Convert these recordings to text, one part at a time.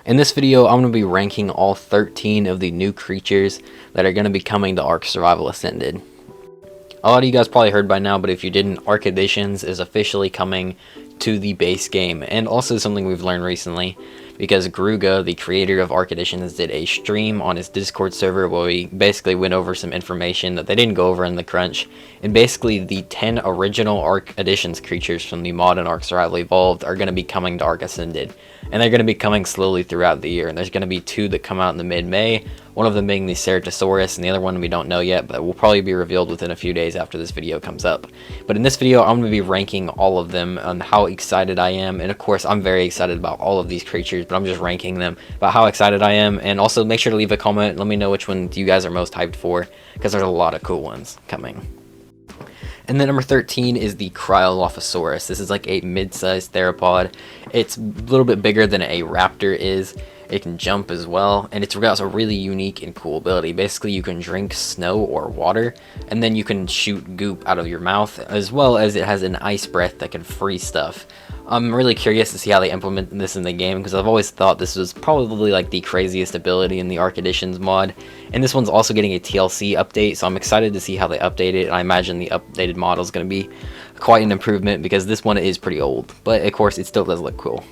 In this video, I'm going to be ranking all 13 of the new creatures that are going to be coming to Ark Survival Ascended. A lot of you guys probably heard by now, but if you didn't, Ark Additions is officially coming to the base game, and also something we've learned recently, because Garuga, the creator of Ark Additions, did a stream on his Discord server where we basically went over some information that they didn't go over in the crunch, and basically the 10 original Ark Additions creatures from the mod and Ark Survival Evolved are going to be coming to Ark Ascended, and they're going to be coming slowly throughout the year, and there's going to be 2 that come out in the mid-May, one of them being the Shastasaurus, and the other one we don't know yet, but will probably be revealed within a few days after this video comes up. But in this video, I'm going to be ranking all of them on how excited I am, and of course, I'm very excited about all of these creatures, but I'm just ranking them about how excited I am, and also make sure to leave a comment and let me know which one you guys are most hyped for, because there's a lot of cool ones coming. And then number 13 is the Cryolophosaurus. This is like a mid-sized theropod. It's a little bit bigger than a raptor is. It can jump as well, and it's got a really unique and cool ability. Basically, you can drink snow or water, and then you can shoot goop out of your mouth, as well as it has an ice breath that can freeze stuff. I'm really curious to see how they implement this in the game, because I've always thought this was probably like the craziest ability in the Ark Additions mod. And this one's also getting a TLC update, so I'm excited to see how they update it. I imagine the updated model is going to be quite an improvement, because this one is pretty old, but of course it still does look cool.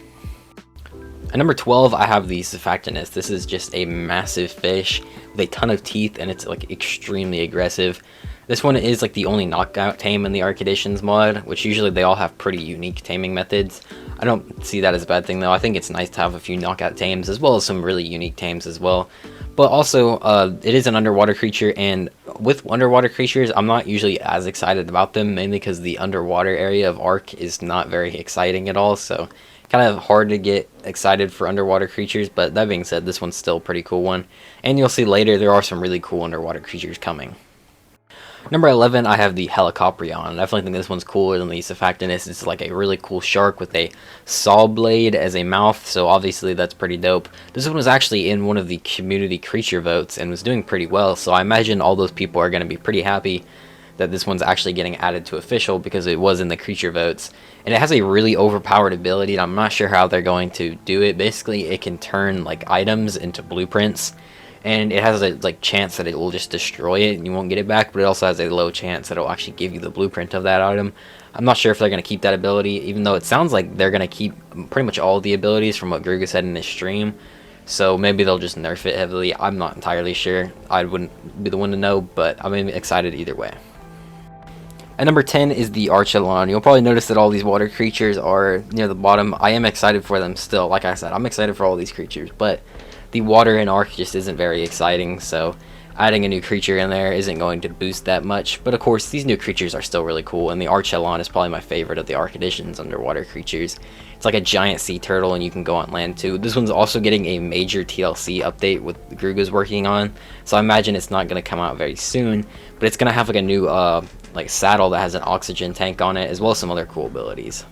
At number 12, I have the Facton. This is just a massive fish with a ton of teeth, and it's like extremely aggressive. This one is like the only knockout tame in the Ark Additions mod, which usually they all have pretty unique taming methods. I don't see that as a bad thing though. I think it's nice to have a few knockout tames as well as some really unique tames as well. But also, it is an underwater creature, and with underwater creatures, I'm not usually as excited about them, mainly because the underwater area of Ark is not very exciting at all, so kind of hard to get excited for underwater creatures. But that being said, this one's still a pretty cool one, and you'll see later there are some really cool underwater creatures coming. Number 11, I have the Helicoprion. I definitely think this one's cooler than the Facton. It's like a really cool shark with a saw blade as a mouth, so obviously that's pretty dope. This one was actually in one of the community creature votes and was doing pretty well, so I imagine all those people are going to be pretty happy that this one's actually getting added to official, because it was in the creature votes. And it has a really overpowered ability, and I'm not sure how they're going to do it. Basically, it can turn like items into blueprints, and it has a like chance that it will just destroy it and you won't get it back, but it also has a low chance that it'll actually give you the blueprint of that item. I'm not sure if they're going to keep that ability, even though it sounds like they're going to keep pretty much all the abilities from what Garuga said in his stream. So maybe they'll just nerf it heavily. I'm not entirely sure. I wouldn't be the one to know, but I'm excited either way. At number 10 is the Archon. You'll probably notice that all these water creatures are near the bottom. I am excited for them still. Like I said, I'm excited for all these creatures, but the water in Ark just isn't very exciting, so adding a new creature in there isn't going to boost that much. But of course, these new creatures are still really cool, and the Archon is probably my favorite of the Ark Additions underwater creatures. It's like a giant sea turtle, and you can go on land too. This one's also getting a major TLC update with Garuga's working on, so I imagine it's not going to come out very soon, but it's going to have like a new like saddle that has an oxygen tank on it, as well as some other cool abilities.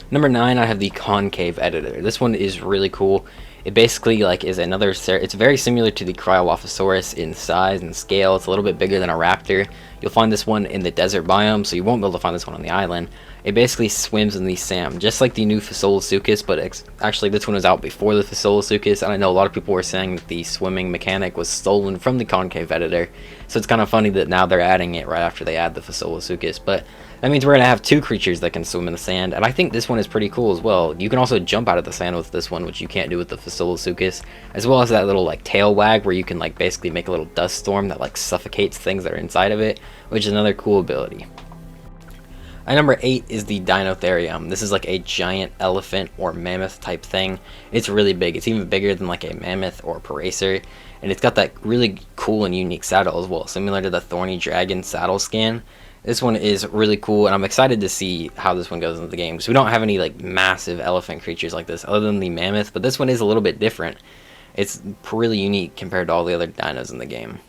Number 9, I have the Concave Editor. This one is really cool. It basically like is another, it's very similar to the Cryolophosaurus in size and scale. It's a little bit bigger than a raptor. You'll find this one in the desert biome, so you won't be able to find this one on the island. It basically swims in the sand, just like the new Facton, but actually this one was out before the Facton, and I know a lot of people were saying that the swimming mechanic was stolen from the Concave Editor, so it's kind of funny that now they're adding it right after they add the Facton, but that means we're going to have 2 creatures that can swim in the sand, and I think this one is pretty cool as well. You can also jump out of the sand with this one, which you can't do with the Facton, as well as that little like tail wag where you can like basically make a little dust storm that like suffocates things that are inside of it, which is another cool ability. At number 8 is the Dinotherium. This is like a giant elephant or mammoth type thing. It's really big. It's even bigger than like a mammoth or a paracer, and it's got that really cool and unique saddle as well, similar to the Thorny Dragon saddle skin. This one is really cool, and I'm excited to see how this one goes into the game, because we don't have any like massive elephant creatures like this other than the mammoth, but this one is a little bit different. It's really unique compared to all the other dinos in the game.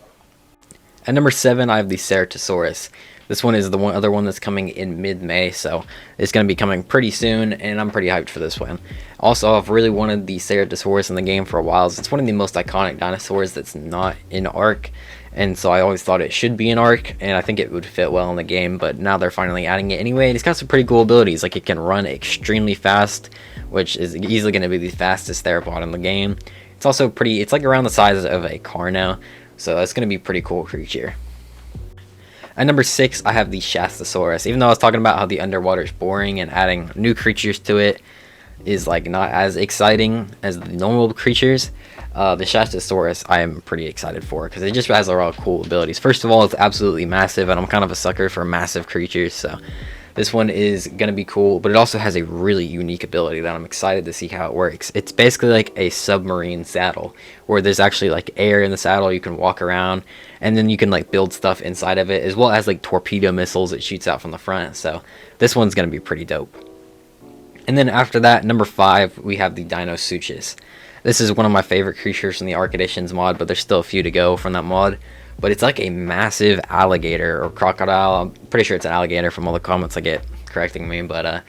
At number 7, I have the Catosaurus. This one is the other one that's coming in mid-May, so it's going to be coming pretty soon, and I'm pretty hyped for this one. Also, I've really wanted the Catosaurus in the game for a while. It's one of the most iconic dinosaurs that's not in Ark, and so I always thought it should be in Ark, and I think it would fit well in the game, but now they're finally adding it anyway, and it's got some pretty cool abilities. Like, it can run extremely fast which is easily going to be the fastest theropod in the game. It's also pretty, it's like around the size of a car now, so that's going to be a pretty cool creature. At number 6, I have the Shastasaurus. Even though I was talking about how the underwater is boring and adding new creatures to it is like not as exciting as the normal creatures, the Shastasaurus I am pretty excited for because it just has a lot of cool abilities. First of all, it's absolutely massive, and I'm kind of a sucker for massive creatures, so this one is going to be cool, but it also has a really unique ability that I'm excited to see how it works. It's basically like a submarine saddle, where there's actually like air in the saddle, you can walk around, and then you can like build stuff inside of it, as well as like torpedo missiles it shoots out from the front, so this one's going to be pretty dope. And then after that, number 5, we have the Dinosaurus. This is one of my favorite creatures from the Ark Additions mod, but there's still a few to go from that mod. But it's like a massive alligator or crocodile. I'm pretty sure it's an alligator from all the comments I get correcting me, but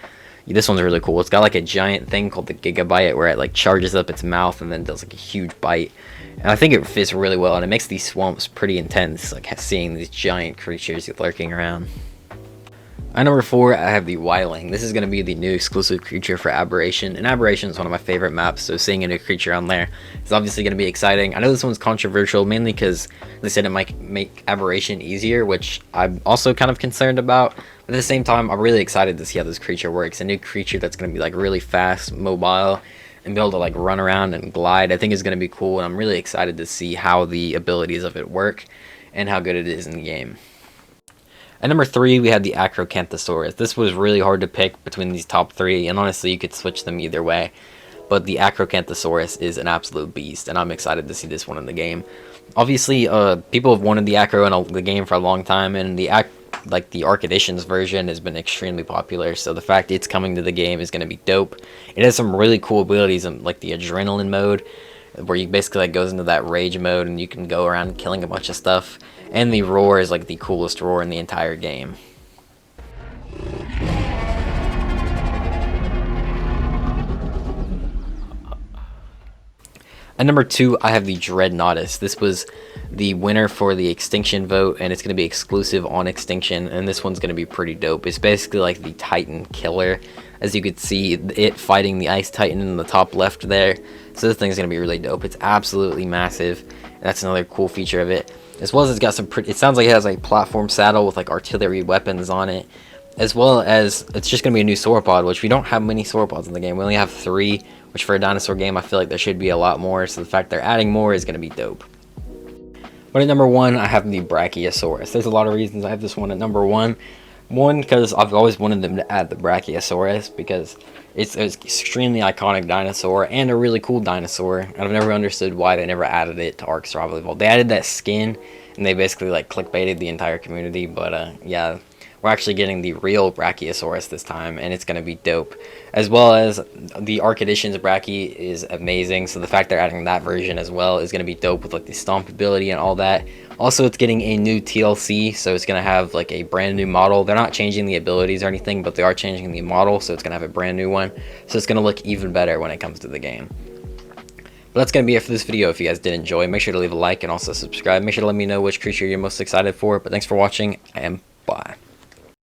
this one's really cool. It's got like a giant thing called the Gigabyte where it like charges up its mouth and then does like a huge bite. And I think it fits really well, and it makes these swamps pretty intense, like seeing these giant creatures lurking around. At number 4, I have the Wiing. This is going to be the new exclusive creature for Aberration, and Aberration is one of my favorite maps, so seeing a new creature on there is obviously going to be exciting. I know this one's controversial, mainly because they said it might make Aberration easier, which I'm also kind of concerned about. But at the same time, I'm really excited to see how this creature works. A new creature that's going to be like really fast, mobile, and be able to like run around and glide, I think is going to be cool, and I'm really excited to see how the abilities of it work and how good it is in the game. At number 3, we had the Acrocanthosaurus. This was really hard to pick between these top 3, and honestly, you could switch them either way. But the Acrocanthosaurus is an absolute beast, and I'm excited to see this one in the game. Obviously, people have wanted the Acro in the game for a long time, and the Ark Additions version has been extremely popular, so the fact it's coming to the game is going to be dope. It has some really cool abilities, like the Adrenaline mode, where you basically like goes into that rage mode and you can go around killing a bunch of stuff. And the roar is like the coolest roar in the entire game. At number 2, I have the Dreadnought. This was the winner for the Extinction vote, and it's going to be exclusive on Extinction, and this one's going to be pretty dope. It's basically like the Titan killer. As you could see, it fighting the Ice Titan in the top left there. So this thing's going to be really dope. It's absolutely massive. That's another cool feature of it. As well as it's got some it sounds like it has a platform saddle with like artillery weapons on it. As well as it's just going to be a new sauropod, which we don't have many sauropods in the game. We only have 3, which for a dinosaur game I feel like there should be a lot more. So the fact they're adding more is going to be dope. But at number 1, I have the Brachiosaurus. There's a lot of reasons I have this one at number 1. One, because I've always wanted them to add the Brachiosaurus, because it's an extremely iconic dinosaur and a really cool dinosaur, and I've never understood why they never added it to Ark Survival Evolved. They added that skin, and they basically like clickbaited the entire community, but yeah, we're actually getting the real Brachiosaurus this time, and it's going to be dope. As well as the Ark Additions Brachie is amazing, so the fact they're adding that version as well is going to be dope with like the stomp ability and all that. Also, it's getting a new TLC, so it's going to have like a brand new model. They're not changing the abilities or anything, but they are changing the model, so it's going to have a brand new one. So it's going to look even better when it comes to the game. But that's going to be it for this video. If you guys did enjoy, make sure to leave a like and also subscribe. Make sure to let me know which creature you're most excited for. But thanks for watching, and bye.